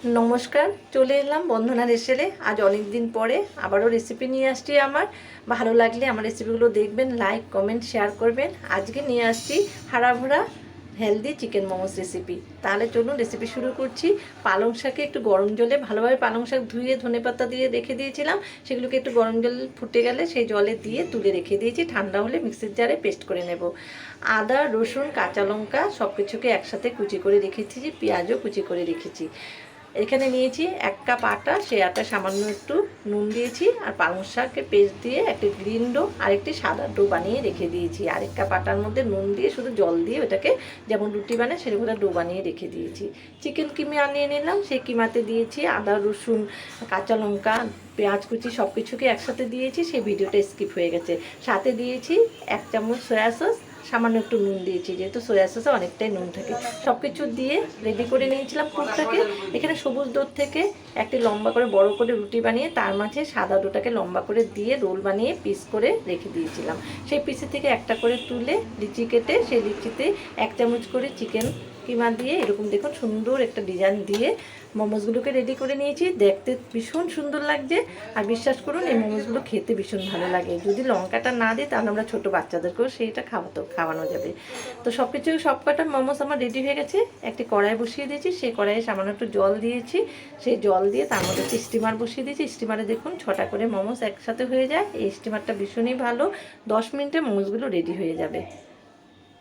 নমস্কার, চলে এলাম বন্ধনা রেসেলে। আজ অনেক দিন পরে আবারও রেসিপি নিয়ে আসছি। আমার ভালো লাগলে আমার রেসিপিগুলো দেখবেন, লাইক কমেন্ট শেয়ার করবেন। আজকে নিয়ে আসছি হাড়াভরা হেলদি চিকেন মোমোস রেসিপি। তাহলে চলুন রেসিপি শুরু করছি। পালং শাকে একটু গরম জলে ভালোভাবে পালং শাক ধুয়ে ধনেপাতা দিয়ে রেখে দিয়েছিলাম। সেগুলোকে একটু গরম জল ফুটে গেলে সেই জলে দিয়ে তুলে রেখে দিয়েছি। ঠান্ডা হলে মিক্সির জারে পেস্ট করে নেব। আদা, রসুন, কাঁচা লঙ্কা সব কিছুকে একসাথে কুচি করে রেখেছি, পেঁয়াজও কুচি করে রেখেছি। এখানে নিয়েছি 1 কাপ আটা, সেই আটা সামান্য একটু নুন দিয়েছি আর পালং শাকের পেস্ট দিয়ে একটি গ্রিন ডো আর একটি সাদা ডো বানিয়ে রেখে দিয়েছি। আর 1 কাপ আটার মধ্যে নুন দিয়ে শুধু জল দিয়ে ওটাকে যেমন রুটি বানায় সেরকম ডো বানিয়ে রেখে দিয়েছি। চিকেন কিমা আনিয়ে নিলাম, সেই কিমাতে দিয়েছি আদা, রসুন, কাঁচা লঙ্কা, পেঁয়াজ কুচি সব কিছুকে একসাথে দিয়েছি। সেই ভিডিওটা স্কিপ হয়ে গেছে। সাথে দিয়েছি 1 চামচ সয়া সস, সামান্য একটু নুন দিয়েছি, যেহেতু সয়া সসে অনেকটাই নুন থাকে। সব কিছু দিয়ে রেডি করে নিয়েছিলাম পুরটাকে। এখানে সবুজ দুধ থেকে একটি লম্বা করে বড় করে রুটি বানিয়ে তার মাঝে সাদা ডোটাকে লম্বা করে দিয়ে রোল বানিয়ে পিস করে রেখে দিয়েছিলাম। সেই পিসের থেকে একটা করে তুলে লিচি কেটে সেই লিচিতে 1 চামচ করে চিকেন কিমা দিয়ে এরকম দেখুন সুন্দর একটা ডিজাইন দিয়ে মোমোসগুলোকে রেডি করে নিয়েছি। দেখতে ভীষণ সুন্দর লাগছে আর বিশ্বাস করুন এই মোমোসগুলো খেতে ভীষণ ভালো লাগে। যদি লঙ্কাটা না দিই তাহলে আমরা ছোটো বাচ্চাদেরকেও সেইটা খাওয়ানো যাবে। তো সব কটা মোমোস আমার রেডি হয়ে গেছে। একটি কড়াই বসিয়ে দিয়েছি, সেই কড়াইয়ে সামান্য একটু জল দিয়েছি। সেই জল দিয়ে তার মধ্যে একটি স্টিমার বসিয়ে দিয়েছি। স্টিমারে দেখুন 6টা করে মোমোস একসাথে হয়ে যায়। এই স্টিমারটা ভীষণই ভালো, 10 মিনিটে মোমোসগুলো রেডি হয়ে যাবে।